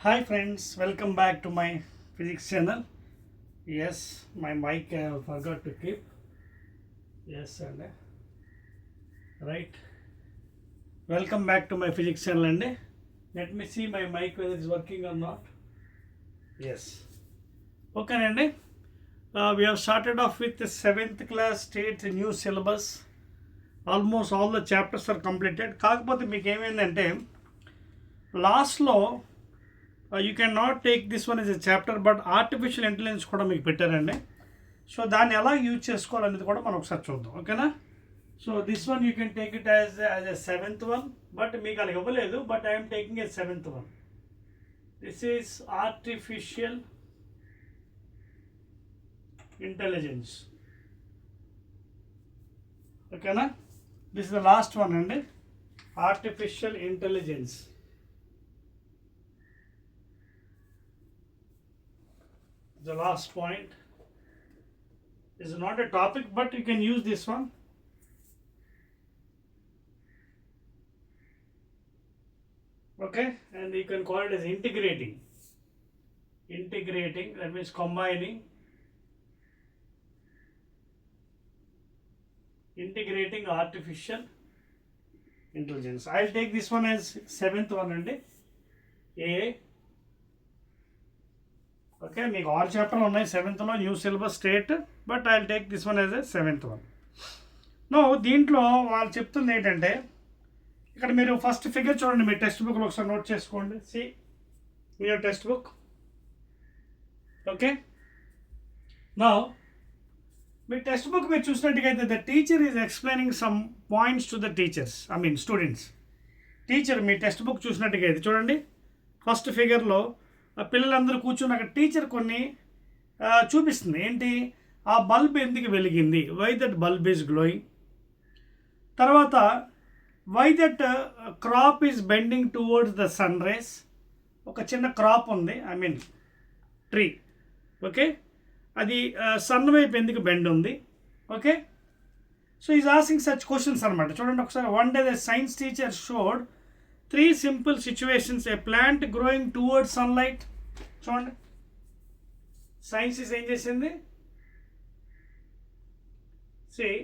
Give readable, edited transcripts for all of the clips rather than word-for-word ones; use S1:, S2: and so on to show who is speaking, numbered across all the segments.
S1: Hi friends, welcome back to my physics channel. Yes, my mic I forgot to keep. Yes, and right. Welcome back to my physics channel and let me see my mic whether it's working or not. Yes. Okay, and we have started off with the 7th class state new syllabus. Almost all the chapters are completed. కాకపోతే మీకు ఏమైందంటే లాస్ట్లో you can not take this one is a chapter but artificial intelligence కూడా మీకు పెట్టారండి. So దాన్ని ఎలా use చేసుకోవాలనేది కూడా మనం ఒకసారి చూద్దాం, ఓకేనా? So this one you can take it as a 7th one, but మీకు అలా ఇవ్వలేదు, but I'm taking a 7th one. This is artificial intelligence, ఓకేనా? This is the last one అండి, artificial intelligence. The last point is not a topic, but you can use this one. Okay, and you can call it as integrating. Integrating, that means combining. Integrating artificial intelligence. I'll take this one as 7th one and A. Okay, మీకు 6 చాప్టర్లు ఉన్నాయి 7thలో new syllabus state, but I take this one as a 7th one. No, దీంట్లో వాళ్ళు చెప్తుంది ఏంటంటే ఇక్కడ మీరు ఫస్ట్ ఫిగర్ చూడండి, మీ టెక్స్ట్ బుక్లో ఒకసారి నోట్ చేసుకోండి. See your textbook. Okay, నో మీ టెక్స్ట్ బుక్ మీరు చూసినట్టుగా అయితే the teacher is explaining some points to the teachers, I mean students. Teacher మీ టెక్స్ట్ బుక్ చూసినట్టుగా అయితే చూడండి, ఫస్ట్ ఫిగర్లో పిల్లలందరూ కూర్చొని అక్కడ టీచర్ కొన్ని చూపిస్తుంది. ఏంటి, ఆ బల్బ్ ఎందుకు వెలిగింది, why that bulb is glowing. తర్వాత why that crop is bending towards the sun rays. ఒక చిన్న క్రాప్ ఉంది, ఐ మీన్ ట్రీ, ఓకే, అది సన్ వైపు ఎందుకు బెండ్ ఉంది. Okay, so is asking such questions అనమాట. చూడండి ఒకసారి. One day the science teacher showed 3 simple situations. A plant growing towards sunlight. చూడండి, సైన్స్ ఏం చేసింది. See,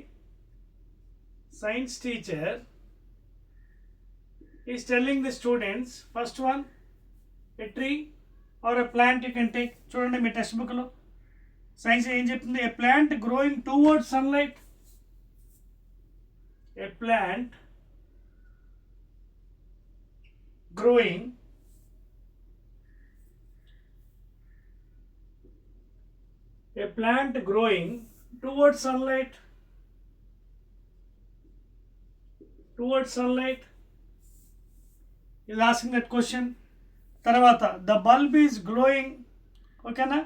S1: science teacher is telling the students, first one, a tree or a plant you can take. చూడండి మీ text బుక్లో science ఏం చెప్తుంది. A plant growing towards sunlight. A plant growing towards sunlight is asking that question. Tarvata, the bulb is glowing, okay na,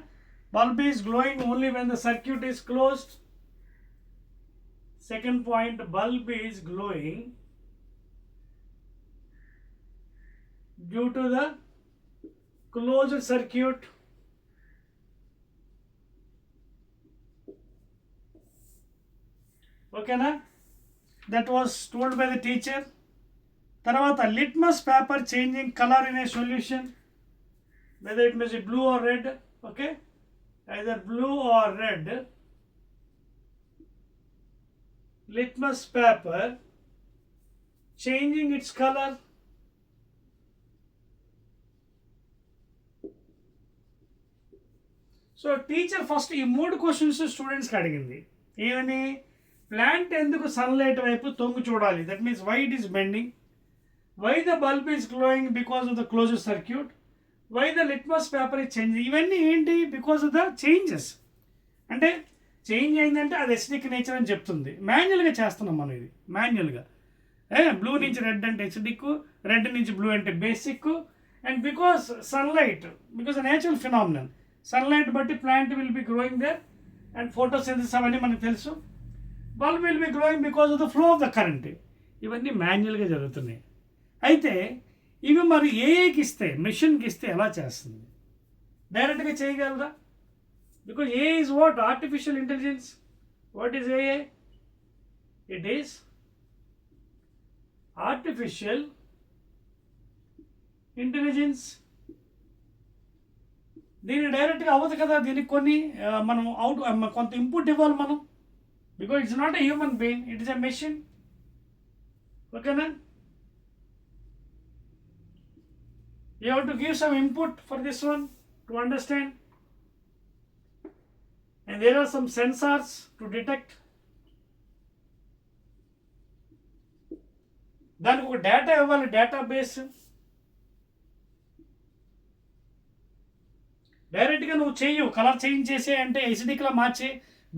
S1: bulb is glowing only when the circuit is closed. Second point, bulb is glowing due to the closed circuit. Okay na, that was told by the teacher. Tarvata, litmus paper changing color in a solution, whether it may be blue or red. Okay, either blue or red. Litmus paper changing its color. So teacher first ఈ 3 questions స్టూడెంట్స్కి అడిగింది. ఏమని, plant ఎందుకు sunlight వైపు తొంగి చూడాలి, that means why it is bending, why the bulb is glowing because of the closed circuit, why the litmus paper is change. ఇవన్నీ ఏంటి, బికాస్ ఆఫ్ ద చేంజెస్. అంటే చేంజ్ అయిందంటే అది ఎసిడిక్ నేచర్ అని చెప్తుంది. మాన్యువల్గా చేస్తున్నాం మనం ఇది, మాన్యువల్గా. బ్లూ నుంచి రెడ్ అంటే ఎసిడిక్, రెడ్ నుంచి బ్లూ అంటే basic. And because sunlight, because natural phenomenal, sunlight బట్టి plant will be growing there and photosynthesis అవన్నీ మనకు తెలుసు. Bulb will be growing because of the flow of the current. ఇవన్నీ మాన్యువల్గా జరుగుతున్నాయి. అయితే ఇవి మరి ఏఐకి ఇస్తే, మెషిన్కి ఇస్తే ఎలా చేస్తుంది, డైరెక్ట్గా చేయగలరా? Because A is what, artificial intelligence. What is AI? It is artificial intelligence. దీన్ని డైరెక్ట్గా అవ్వదు కదా, దీనికి కొన్ని మనం కొంత ఇన్పుట్ ఇవ్వాలి మనం, because it's not a human being, it is a machine. ఓకేనా? You have to give some input for this one to understand, and there are some sensors to detect. దానికి ఒక డేటా ఇవ్వాలి, డేటాబేస్. డైరెక్ట్గా నువ్వు చెయ్యవు, colour change చేసే అంటే ఎసిడిక్లో మార్చి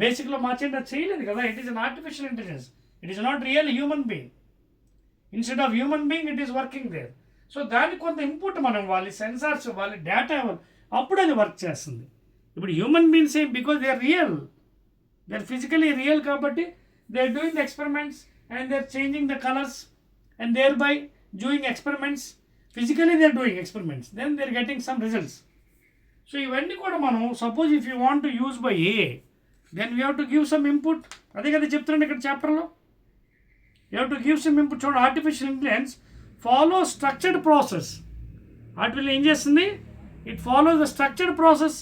S1: బేసిక్లో మార్చి అంటే అది చేయలేదు కదా. It is an artificial intelligence, it is not real human being. Instead of human being it is working there. So దానికి కొంత ఇన్పుట్ మనం ఇవ్వాలి, సెన్సార్స్ ఇవ్వాలి, డేటా ఇవ్వాలి, అప్పుడు అది వర్క్ చేస్తుంది. ఇప్పుడు హ్యూమన్ బీయింగ్స్ ఏం, because they are real, they are physically real కాబట్టి they are doing the experiments and they are changing the colours and thereby doing experiments. Physically they are doing experiments, then they are getting some results. So ఇవన్నీ కూడా మనం suppose if you want to use by AI, then you have to give some input. అదే కదా చెప్తున్నాను ఇక్కడ చాప్టర్లో, you have to give some input. చూడండి, artificial intelligence follow structured process. Artificial ఏం చేస్తుంది, it follow the structured process.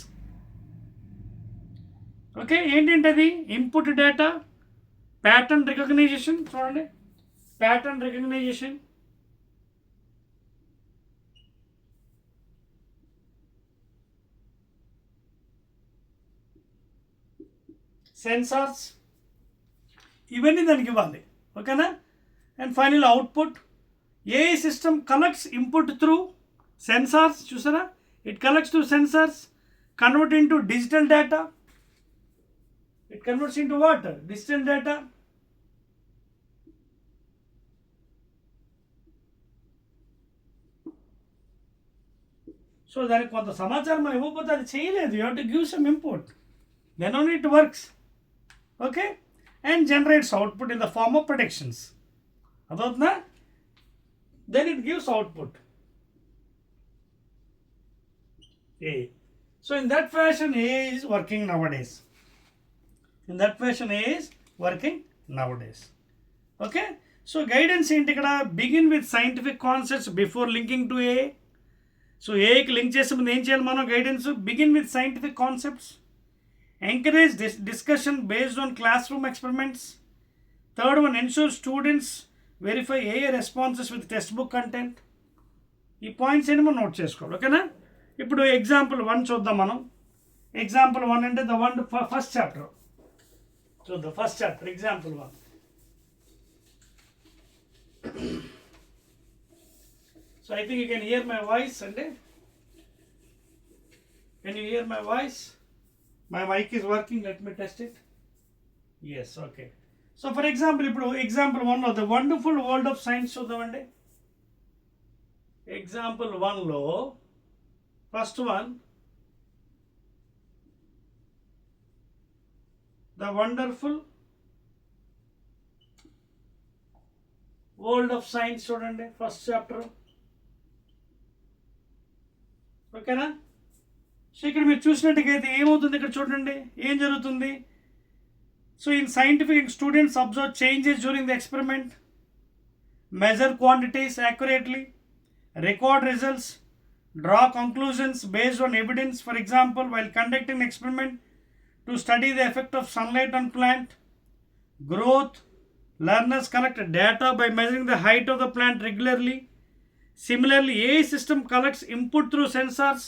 S1: Okay, ఏంటంటే అది ఇన్పుట్ డేటా, ప్యాటర్న్ రికగ్నైజేషన్. చూడండి, pattern recognition, సెన్సార్స్, ఇవన్నీ దానికి ఇవ్వాలి. ఓకేనా? And final output. A system collects input through sensors. చూసారా, it collects through sensors, convert into digital data. It converts into what? Digital data. So దానికి కొంత సమాచారం మనం ఇవ్వకపోతే అది చేయలేదు. You have to give some input, then only it works. Okay, and generates output in the form of productions. అదవుతుందా? Then it gives output a. So in that fashion AI is working nowadays. In that fashion AI is working nowadays. Okay, so guidance ఏంటి ఇక్కడ? Begin with scientific concepts before linking to A. So ఏకి link చేసే ముందు ఏం చేయాలి మనం? Guidance. Begin with scientific concepts, encourage discussion based on class room experiments. Third one, ensure students verify A responses with text book content. ఈ points ఏంటి మనం note చేసుకోవాలి. ఓకేనా? ఇప్పుడు ఎగ్జాంపుల్ 1 చూద్దాం మనం. ఎగ్జాంపుల్ 1 అంటే ద వన్ ఫస్ట్ చాప్టర్ చూద్దాం. First chapter example 1. So I think you can hear my voice, and can you hear my voice? My mic is working. Let me test it. Yes, okay. So for example, ఇప్పుడు example 1 లో the wonderful world of science చూద్దామండి. Example 1 లో first one, the wonderful world of science చూడండి, first chapter. ఓకేనా? So ఇక్కడ మీరు చూసినట్టుగైతే ఏమవుతుంది ఇక్కడ చూడండి, ఏం జరుగుతుంది. So in scientific students observe changes during the experiment, measure quantities accurately, record results, draw conclusions based on evidence. For example, while conducting experiment to study the effect of sunlight on plant growth, learners collect data by measuring the height of the plant regularly. Similarly, AI system collects input through sensors,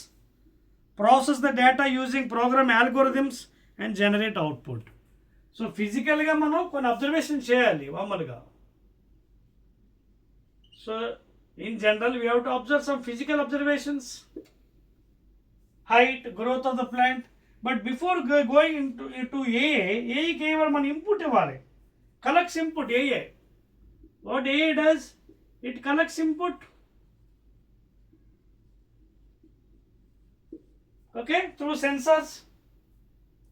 S1: process the data using program algorithms and generate output. So physically మనం కొన్ని observation చేయాలి మామూలుగా. So in general we have to observe some physical observations, height, growth of the plant. But before going into AI కేవలం మన input ఇవ్వాలి. Collects input. AI, what AI does, it collects input, okay, through sensors,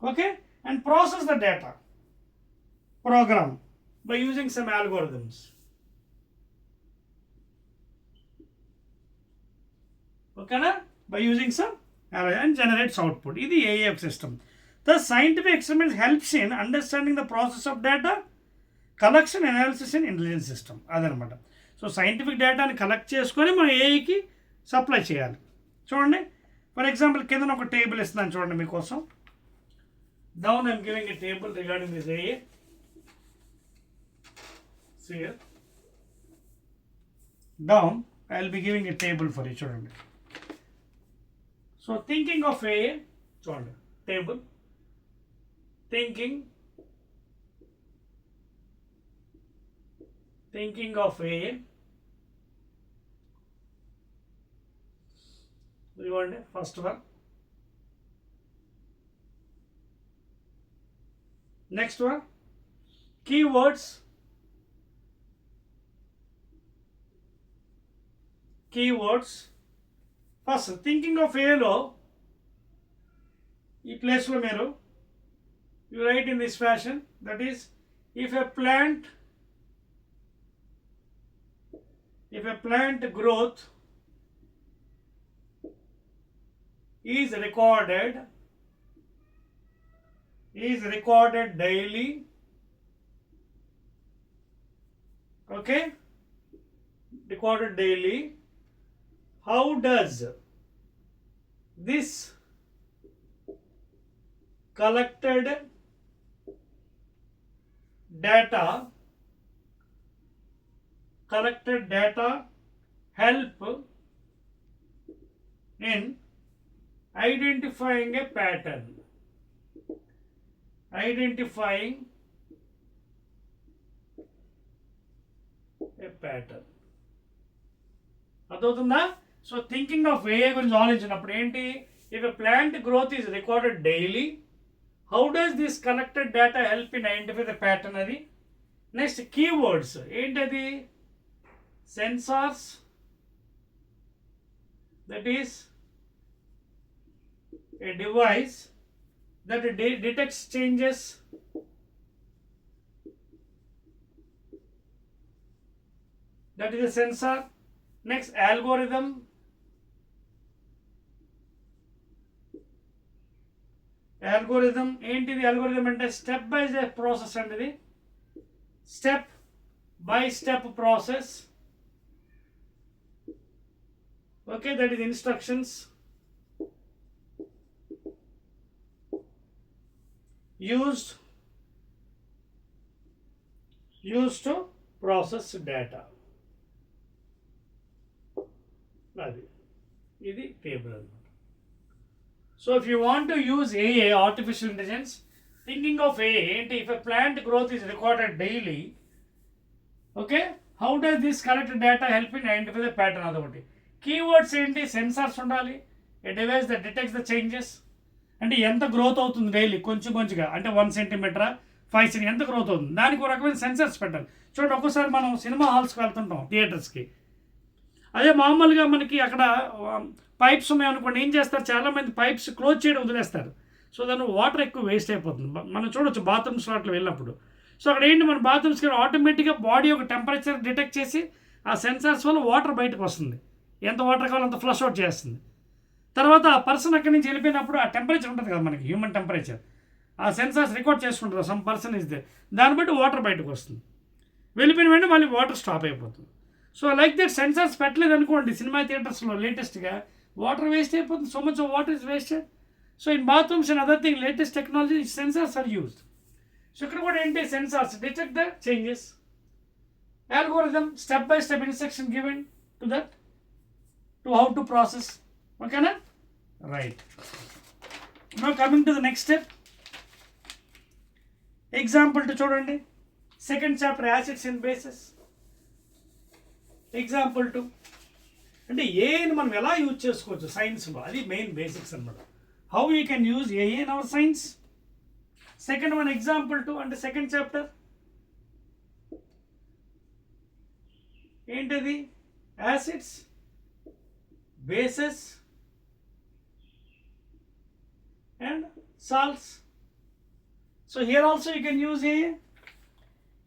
S1: okay, and process the data, program by using some algorithms. Okay na? By using some and generates output. This is AI system. The scientific experiment helps in understanding the process of data collection, analysis in intelligence system. అదనమాట. So scientific డేటాని collect చేసుకొని మనం ఏఐకి supply చేయాలి. చూడండి, for example కింద ఒక table ఇస్తున్నాను చూడండి మీకోసం. Down I'm giving a table regarding this AA. See here. Down I will be giving a table for you చూడండి. So thinking of AA చూడండి table. Thinking of AA. You want first one. Next one, keywords. First, thinking of A లో ఈ ప్లేస్లో మీరు you write in this fashion, that is, if a plant growth is recorded daily, okay, recorded daily, how does this collected data help in identifying a pattern? అర్థవుతుందా? So thinking of AI గురించి ఆలోచించినప్పుడు ఏంటి, if a plant growth is recorded daily, how does this collected data help in identify the pattern అది. Next keywords ఏంటది, sensors, that is a device that detects changes, that is a sensor. Next, algorithm. ఏంటిది algorithm అంటే step by step process అండి, step by step process, okay, that is instructions used to process data. అది ఇది table అన్నమాట. So if you want to use AA, artificial intelligence, thinking of AA ఏంటి, if a plant growth is recorded daily, okay, how does this collected data help in identify the pattern. అదొకటి. Keywords ఏంటి, sensors ఉండాలి, a device that detects the changes, అంటే ఎంత growth అవుతుంది daily, కొంచెంగా అంటే 1 centimetre 5 centimetre ఎంత గ్రోత్ అవుతుంది, దానికి ఒక రకమైన సెన్సర్స్ పెట్టాలి. చూడండి, ఒక్కోసారి మనం సినిమా హాల్స్కి వెళ్తుంటాం, థియేటర్స్కి, అదే మామూలుగా మనకి అక్కడ పైప్స్ ఉన్నాయనుకోండి, ఏం చేస్తారు, చాలామంది పైప్స్ క్లోజ్ చేయడం వదిలేస్తారు. సో దాని వాటర్ ఎక్కువ వేస్ట్ అయిపోతుంది. మనం చూడొచ్చు బాత్రూమ్స్లో అట్లా వెళ్ళినప్పుడు. సో అక్కడ ఏంటి, మన బాత్రూమ్స్కి ఆటోమేటిక్గా బాడీ ఒక టెంపరేచర్ డిటెక్ట్ చేసి ఆ సెన్సార్స్ వల్ల వాటర్ బయటకు వస్తుంది, ఎంత వాటర్ కావాలో అంత ఫ్లష్ అవుట్ చేస్తుంది. తర్వాత ఆ పర్సన్ అక్కడి నుంచి వెళ్ళిపోయినప్పుడు ఆ టెంపరేచర్ ఉంటుంది కదా మనకి, హ్యూమన్ టెంపరేచర్, ఆ సెన్సార్స్ రికార్డ్ చేసుకుంటుంది, సమ్ పర్సన్ ఇస్ దే, దాన్ని బట్టి వాటర్ బయటకు వస్తుంది, వెళ్ళిపోయిన వెంటనే మళ్ళీ వాటర్ స్టాప్ అయిపోతుంది. సో లైక్ దట్ సెన్సార్స్ పెట్టలేదు అనుకోండి, సినిమా థియేటర్స్లో లేటెస్ట్గా వాటర్ వేస్ట్ అయిపోతుంది, so much of water is wasted. So in bathrooms and other thing latest technology sensors are used. So ఇక్కడ కూడా ఏంటి, sensors detect the changes, algorithm step by step instruction given to that, to how to process, okay na, right. Now coming to the next step, example to చూడండి, second chapter acids and bases, example 2. అంటే ఏని మనం ఎలా use చేసుకోవచ్చు సైన్స్లో, అది main basics అనమాట. How you can use AI in our science. Second one example 2 అంటే సెకండ్ చాప్టర్ ఏంటిది, acids, bases and salts. So here also you can use AI.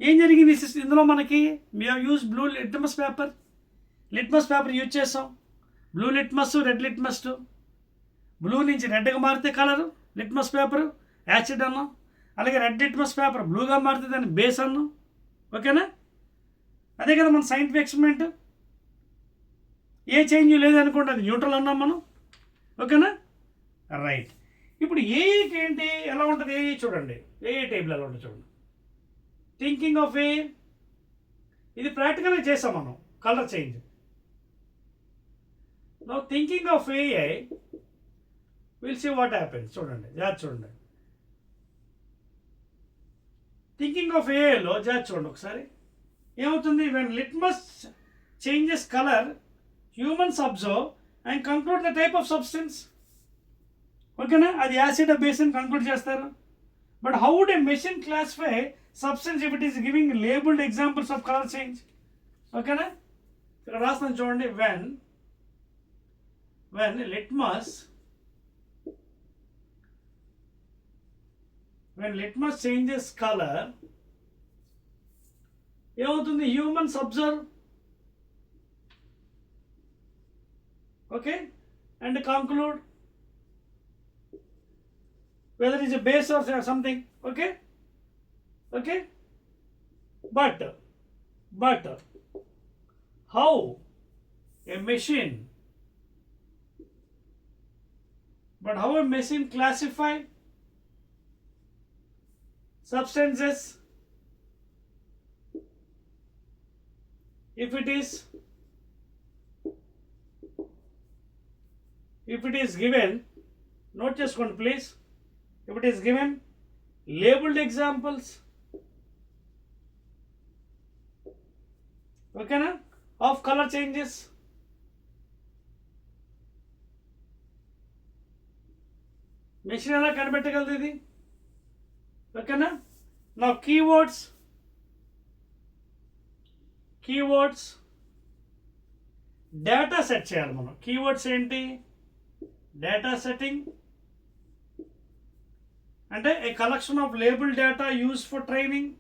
S1: ఏం జరిగింది ఇందులో మనకి, we have use blue litmus paper use చేసాం. Blue litmus, red litmus. Blue నుంచి రెడ్గా మారితే కలరు లిట్మస్ పేపర్ యాసిడ్ అన్నాం, అలాగే రెడ్ లిట్మస్ పేపర్ బ్లూగా మారితే దాన్ని బేస్ అన్నాం, ఓకేనా. అదే కదా మన సైంటిఫిక్ ఎక్స్పెరిమెంట్. ఏ చేంజ్ లేదనుకోండి, అది న్యూట్రల్ అన్నాం మనం, ఓకేనా, రైట్. ఇప్పుడు ఏఏకి ఏంటి, ఎలా ఉంటుంది ఏఏ చూడండి, ఏఏ టేబుల్ ఎలా ఉంటుంది చూడండి. థింకింగ్ ఆఫ్ ఏ, ఇది ప్రాక్టికల్గా చేసాం మనం, colour change. Now thinking of AI, will see what happens. చూడండి జాగ్రత్త చూడండి. థింకింగ్ ఆఫ్ ఏఐలో జాగ్రత్త చూడండి ఒకసారి ఏమవుతుంది. When litmus changes colour, humans observe and conclude the type of substance. ఓకేనా, అది యాసిడ్ బేస్ అని కంక్లూడ్ చేస్తారు. But how would a machine classify substance if it is giving labelled examples of colour change. ఓకేనా, ఇక్కడ రాస్తాను చూడండి. when litmus changes color, ఏమవుతుంది, humans observe, okay, and conclude whether it is a base or something. Okay, but how a machine classify substances if it is given, note just one please, if it is given labeled examples, okay na, of color changes. Machine ఎలా కనిపెట్టగలదు ఇది, ఓకేనా. నా keywords data set చేయాలి మనం. Keywords ఏంటి, data setting అంటే a collection of label data use for training,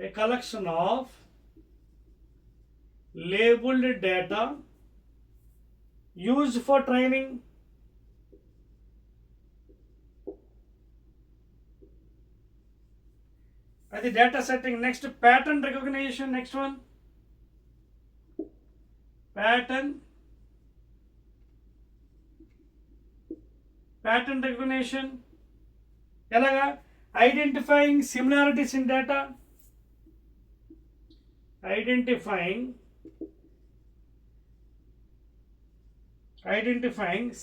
S1: a collection of labelled data used for training. That is data setting. Next, pattern recognition. Next one, pattern recognition. Elaga, identifying similarities in data, identifying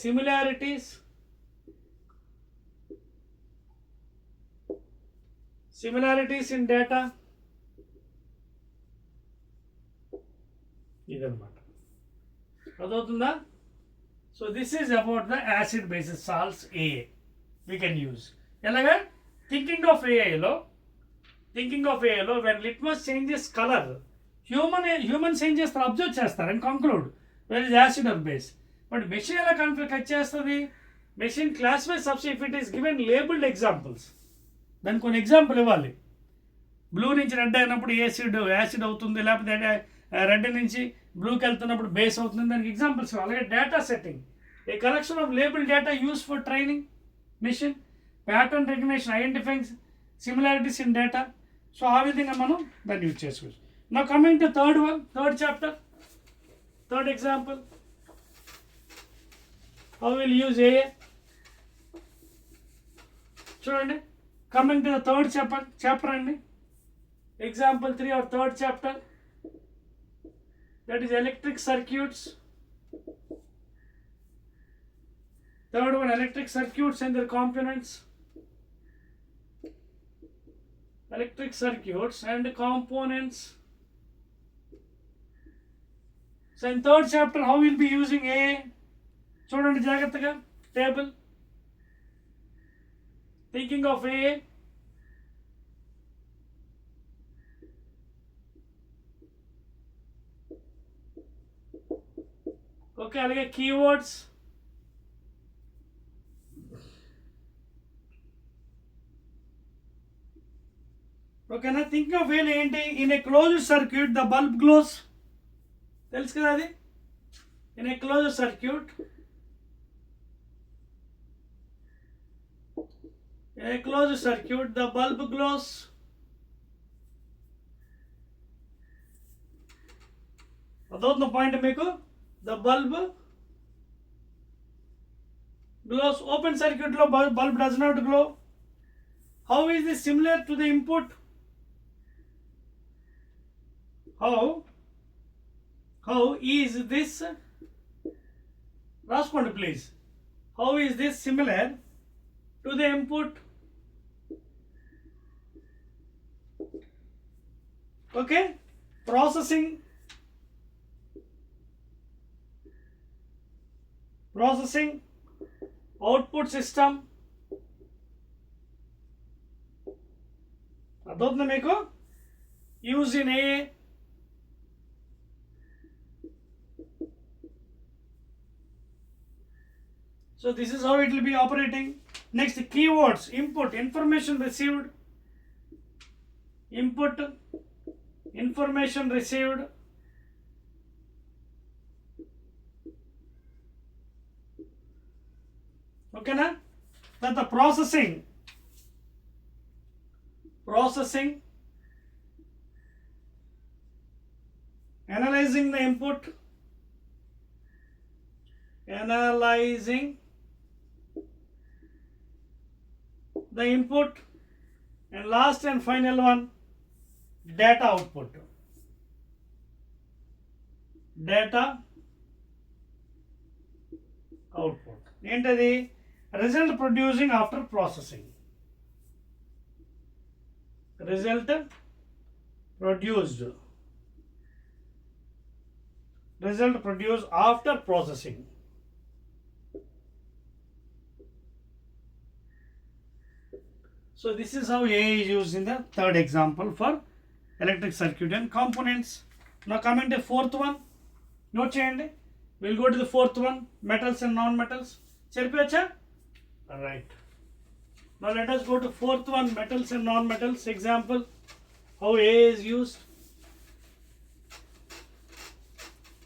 S1: similarities in data. ఇదన్నమాట, అదవుతుందా. So this is about the acid basis salts AI we can use. ఎలాగా, thinking of ఏఐలో when litmus changes colour, humans ఏం చేస్తారు, observe చేస్తారు and conclude whether is acid or base. But machine ఎలా cut చేస్తుంది, machine classify substance if it is given labelled examples. దానికి కొన్ని example ఇవ్వాలి. బ్లూ నుంచి రెడ్ అయినప్పుడు యాసిడ్ అవుతుంది, లేకపోతే రెడ్ నుంచి బ్లూకి వెళ్తున్నప్పుడు బేస్ అవుతుంది, దానికి ఎగ్జాంపుల్స్ ఇవ్వాలి. అలాగే data setting, A collection of label data use for training machine, pattern recognition, identifying similarities in data. So ఆ విధంగా మనం దాన్ని యూజ్ చేసుకోవచ్చు. నా coming to third chapter, third example, how will use AA. చూడండి, coming to the third chapter అండి, example 3 or third chapter, that is electric circuits. Third one, electric circuits and their components. Electric circuits and components. So in third chapter, how we'll be using AA. చూడండి జాగ్రత్తగా table. Thinking of AI, okay, అలాగే keywords, ఓకేనా. Thinking of ఏలో ఏంటి, in a closed circuit the bulb glows, తెలుసు కదా అది. In a closed circuit, a closed circuit the bulb glows. అదవుతున్న పాయింట్ మీకు. the bulb glows. Open circuit lo bulb does not glow. How is this similar to the input? How is this, రాసుకోండి please, how is this similar to the input? Okay, processing output system. అర్థమవుతుందా మీకు? Use in a so this is how it will be operating. Next, keywords: input, information received, input, information received, okay na? Then the processing, analyzing the input, and last and final one, data output. ఏంటది? result producing after processing. Result produced after processing. So this is how AI is used in the third example for electric circuit and components. Now coming to fourth one, note cheyandi. We'll go to the fourth one, metals and non-metals. Seripoyacha? All right. Now let us go to fourth one, metals and non-metals. Example, how AI is used.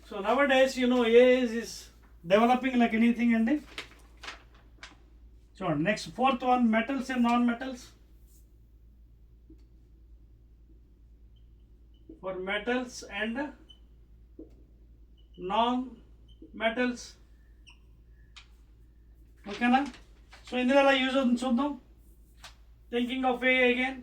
S1: So nowadays, AI is developing like anything, and so next, fourth one, metals and non-metals. For metals and non-metals, okay na? So ఇందులో ఎలా use అవుతుంది చూద్దాం. Thinking of AI again.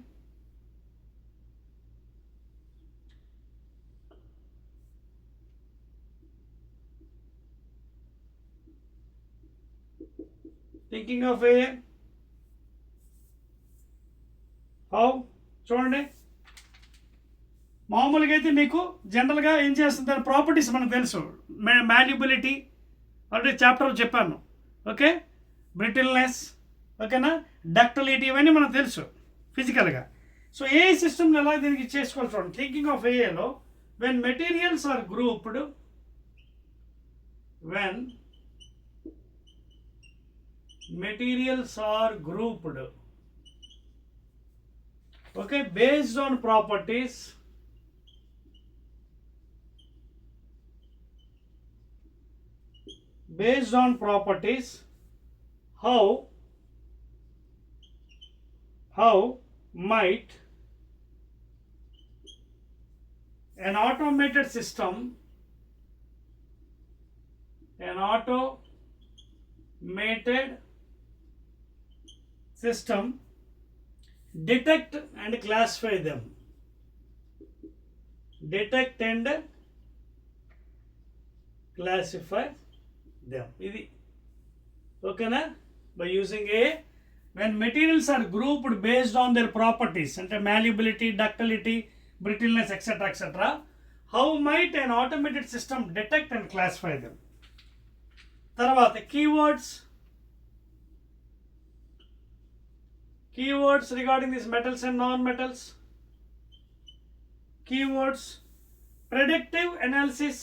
S1: Thinking of AI. How? చూడండి, మామూలుగా అయితే మీకు జనరల్గా ఏం చేస్తుంటారు, ప్రాపర్టీస్ మనకు తెలుసు. మాల్యుబిలిటీ ఆల్రెడీ చాప్టర్ చెప్పాను. ఓకే, బ్రిటిల్నెస్, ఓకేనా, డక్టిలిటీ, ఇవన్నీ మనకు తెలుసు ఫిజికల్గా. సో AI సిస్టమ్ ఎలా దీనికి చేసుకోవాలి చూడండి. థింకింగ్ ఆఫ్ AIలో when materials are grouped, okay, based on properties, how might an automated system detect and classify them. ఇది ఓకేనా? by using AI, when materials are grouped based on their properties, అంటే malleability, ductility, brittleness, etc., how might an automated system detect and classify them? తర్వాత keywords regarding these metals and non-metals. Keywords: predictive analysis,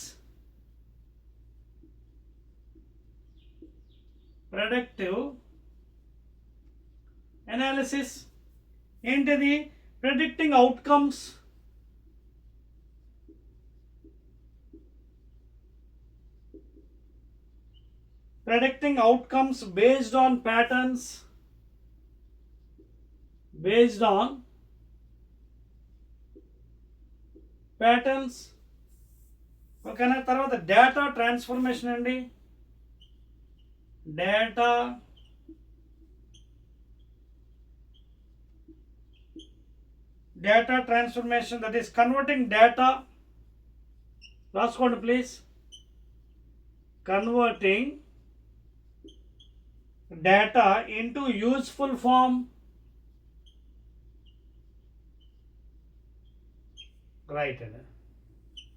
S1: ఏంటది? predicting outcomes, based on patterns, ఓకేనా. తర్వాత data transformation అండి. Data transformation, that is converting data, రాసుకోండి please, converting data into useful form. Right అండి,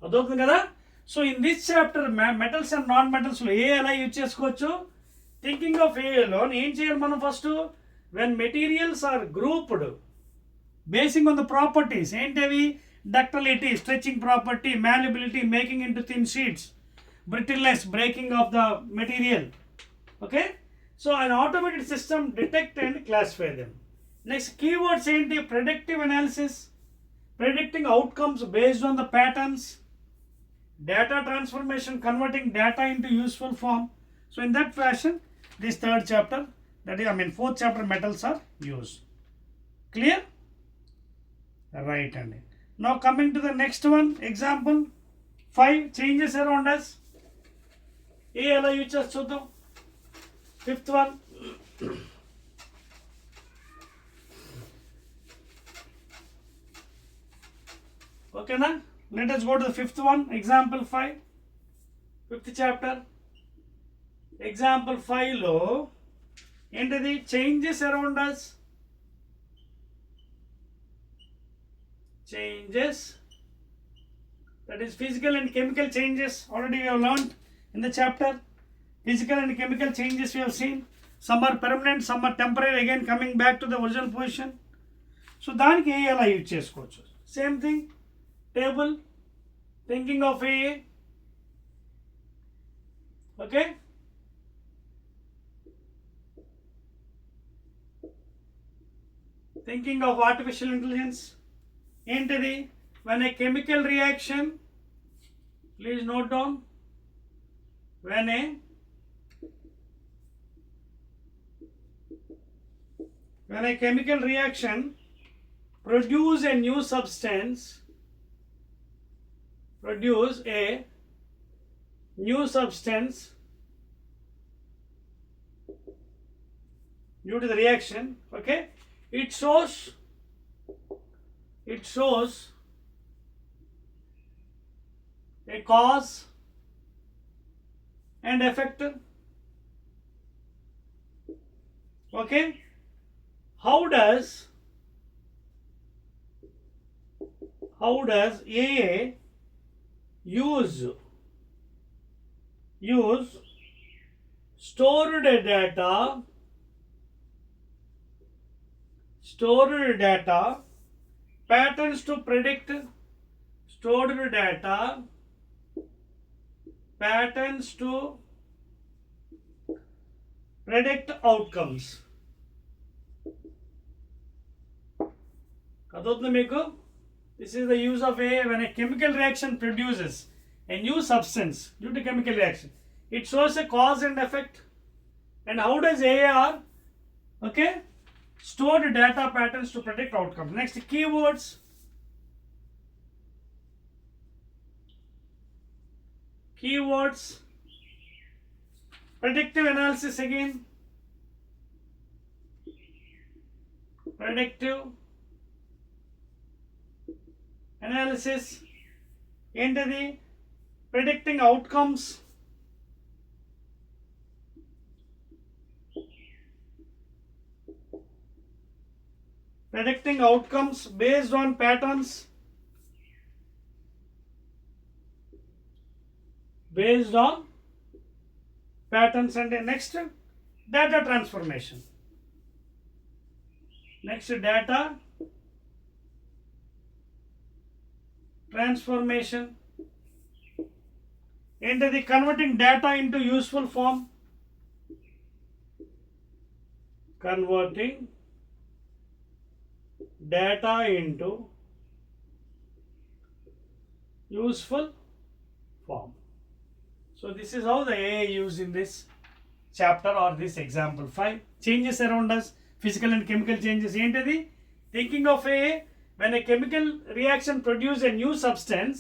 S1: అదవుతుంది కదా. So in this chapter metals and non మెటల్స్లో AI ఎలా యూజ్ చేసుకోవచ్చు. థింకింగ్ ఆఫ్ ఏలో ఏం చేయాలి మనం first, when materials are grouped basing on the properties, ఏంటవి, ductility, stretching property, malleability, making into thin sheets, brittleness, breaking of the material. Okay, so an automated system detect and classify them. Next keywords ఏంటి, predictive analysis, predicting outcomes based on the patterns, data transformation, converting data into useful form. So in that fashion this third chapter, that is fourth chapter, metals are used. Clear? Right. And now coming to the next one, example 5, changes around us. ఏ ఎలా use చేసి చూద్దాం. Fifth one, ఓకేనా. Let us go to the fifth one, example 5, fifth chapter. example 5లో ఏంటిది, changes around us. changes, that is physical and chemical changes. Already we have learned in the chapter. Physical and chemical changes we have seen. Some are permanent, some are temporary, again coming back to the original position. So దానికి ఏ ఎలా use చేసుకోవచ్చు. Same thing, table, thinking of AI, okay. Thinking of artificial intelligence ఏంటిది, when a chemical reaction, please note down, when a chemical reaction produce a new substance, due to the reaction, okay, it shows a cause and effect. Okay, how does AA use stored data patterns to predict outcomes. అదవుతుంది మీకు. This is the use of AA when a chemical reaction produces a new substance due to chemical reaction. It shows a cause and effect. And how does AR, okay, stored data patterns to predict outcomes. Next, keywords. Predictive analysis again. Predictive analysis ఏంటిది, predicting outcomes, based on patterns, and next data transformation. ఏంటది, converting data into useful form, So this is how the AI used in this chapter or this example 5. Changes around us, physical and chemical changes ఏంటది, thinking of AA when a chemical reaction produces a new substance,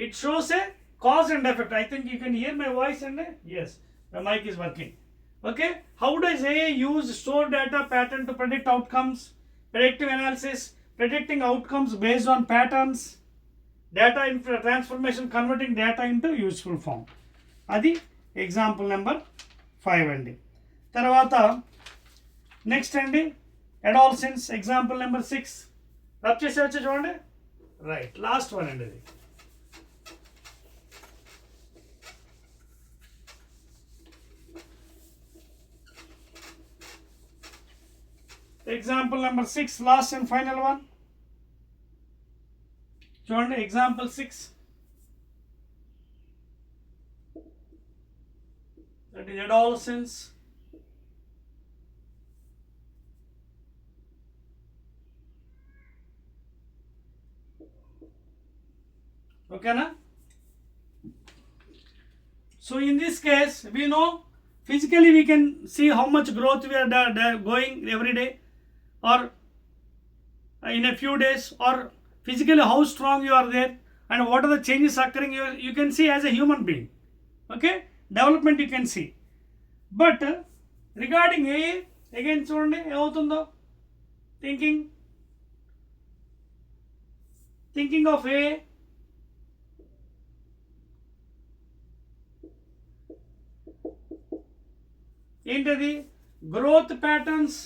S1: it shows a cause and effect. I think you can hear my voice and yes, the mic is working. Okay, how does AI use store data pattern to predict outcomes? Predictive analysis, predicting outcomes based on patterns, data transformation, converting data into useful form. అది example number 5 అండి. తర్వాత next అండి adolescence, example number 6. Rub చేసి వచ్చి చూడండి. Right, last one అండి ఇది. Example number 6, last and final one. చూడండి example 6. That is adolescence. Okay na? So in this case we know physically we can see how much growth we are going every day, or in a few days, or physically how strong you are there and what are the changes occurring. You can see as a human being. Okay, development you can see. But regarding AI, again చూడండి ఏమవుతుందో. Thinking of AI, ఏంటది? Growth patterns.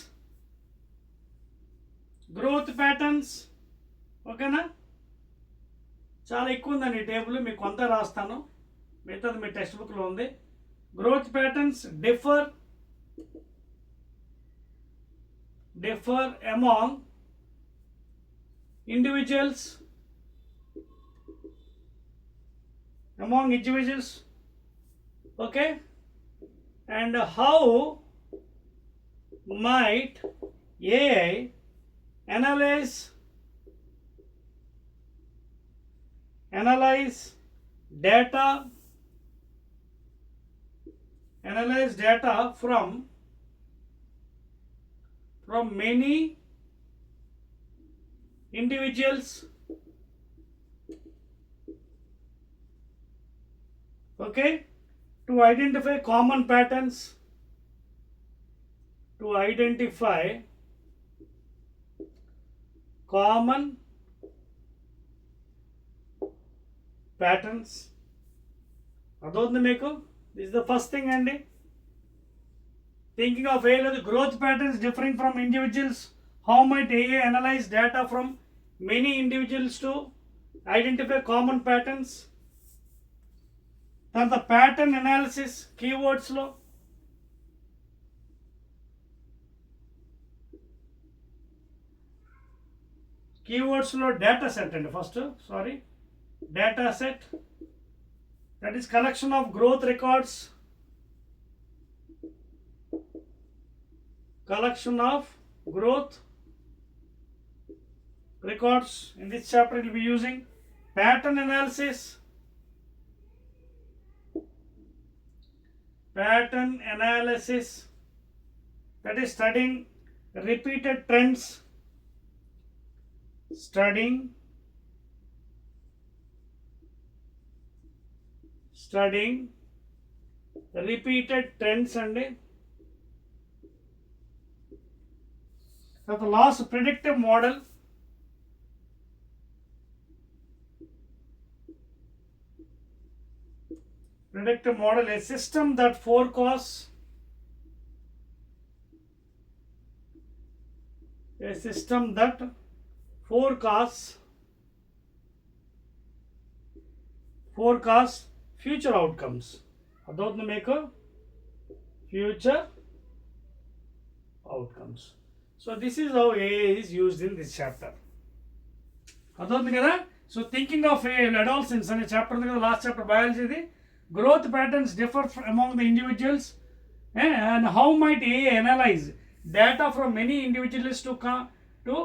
S1: ఓకేనా? చాలా ఎక్కువ ఉందండి ఈ table, మీకు కొంత రాస్తాను, మిగతాది మీ టెక్స్ట్ బుక్లో ఉంది. Growth patterns differ among individuals. Okay, and how might AI analyze data from many individuals. Okay, to identify common patterns. అదవుతుంది మీకు. This is the first thing అండి. Thinking of AI, the growth patterns differing from individuals. How might AI analyze data from many individuals to identify common patterns? Then the pattern analysis, keywords లో data set అండి. First data set, that is collection of growth records. In this chapter we will be using pattern analysis. That is studying repeated trends. అండి. The last, predictive model. A system that forecasts future outcomes. అదవుతుంది మీకు, future outcomes. So this is how AI is used in this chapter. అదవుతుంది కదా. So thinking of AI, adolescence అనే chapter ఉంది కదా, last chapter బయాలజీది. Growth patterns differ among the individuals, and how might AI analyse data from many individuals to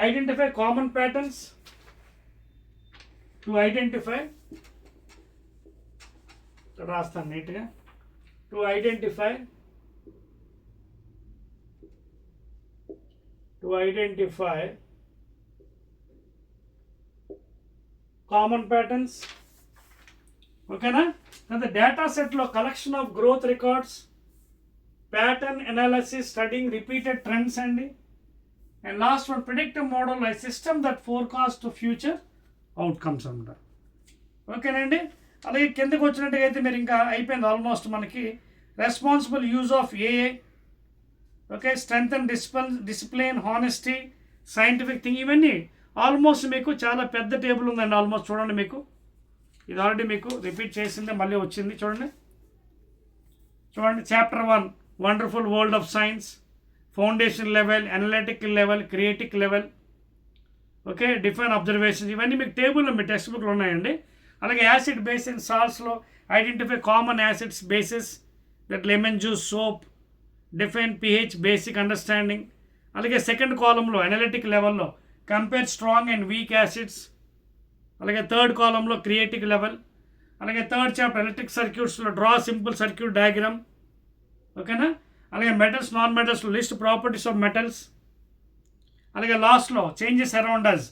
S1: identify common patterns. రాస్తాను నీట్గా. To identify common patterns. ఓకేనా. తర్వాత data సెట్లో collection of growth records, pattern analysis, studying repeated trends అండి. And last one predictive model, AI system that forecast future outcomes అంటారు. ఓకేనండి. అలాగే కిందకు వచ్చినట్టుగా అయితే మీరు ఇంకా అయిపోయింది ఆల్మోస్ట్ మనకి. రెస్పాన్సిబుల్ యూజ్ ఆఫ్ ఏఏ, okay, strength and discipline, honesty, scientific thing, ఇవన్నీ ఆల్మోస్ట్ మీకు చాలా పెద్ద టేబుల్ ఉందండి. ఆల్మోస్ట్ చూడండి, మీకు ఇది ఆల్రెడీ మీకు రిపీట్ చేసిందే మళ్ళీ వచ్చింది. చూడండి chapter 1 wonderful world of science, foundation level, analytical level, creative level, okay, define observations, ఇవన్నీ మీకు టేబుల్లో మీ టెక్స్ట్ బుక్లో ఉన్నాయండి. అలాగే యాసిడ్ బేస్ అండ్ సాల్ట్స్లో identify common acids bases, that lemon juice, soap, define pH, basic understanding. అలాగే సెకండ్ కాలంలో అనలిటిక్ లెవెల్లో compare strong and weak acids. అలాగే థర్డ్ కాలంలో క్రియేటిక్ లెవెల్. అలాగే థర్డ్ చాప్టర్ ఎలక్ట్రిక్ సర్క్యూట్స్లో డ్రా సింపుల్ సర్క్యూట్ డయాగ్రామ్, ఓకేనా. అలాగే మెటల్స్, నాన్ మెటల్స్లో లిస్ట్ ప్రాపర్టీస్ ఆఫ్ మెటల్స్. అలాగే లాస్ట్లో changes around us,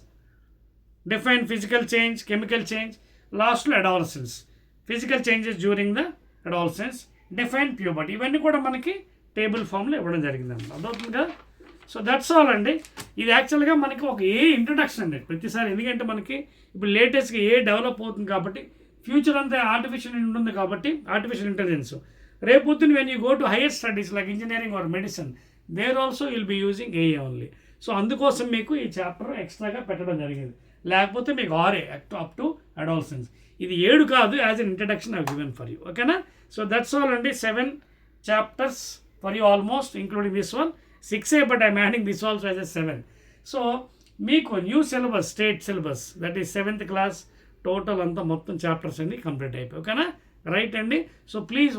S1: define physical change, chemical change. లాస్ట్లో adolescence, physical changes during the adolescence, define puberty. ఇవన్నీ కూడా మనకి టేబుల్ ఫామ్లో ఇవ్వడం జరిగిందండి. అర్థమవుతుంది కదా. సో దట్స్ ఆల్ అండి. ఇది యాక్చువల్గా మనకి ఒక ఇంట్రొడక్షన్ అండి ప్రతిసారి. ఎందుకంటే మనకి ఇప్పుడు లేటెస్ట్గా డెవలప్ అవుతుంది కాబట్టి, ఫ్యూచర్ అంతా ఆర్టిఫిషియల్ ఉంటుంది కాబట్టి, ఆర్టిఫిషియల్ ఇంటెలిజెన్స్. రేపొద్దున when you go to higher studies like engineering or medicine, there also will be using AI only. So అందుకోసం మీకు ఈ చాప్టర్ ఎక్స్ట్రాగా పెట్టడం జరిగింది. లేకపోతే మీకు 6 అప్ టు అడాలసెన్స్. ఇది 7 కాదు, as an introduction I given for you. ఓకేనా. సో దట్స్ ఆల్ అండి. 7 chapters for you almost, including this one. 6 but I'm adding this also as a 7. So మీకు new syllabus, state syllabus, that is 7th class total అంతా మొత్తం chapters అన్ని complete అయిపోయి. ఓకేనా. Right అండి. So please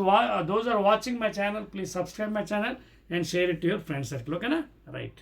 S1: those are watching my channel, please subscribe my channel and share it to your friend circle. ఓకేనా. Right.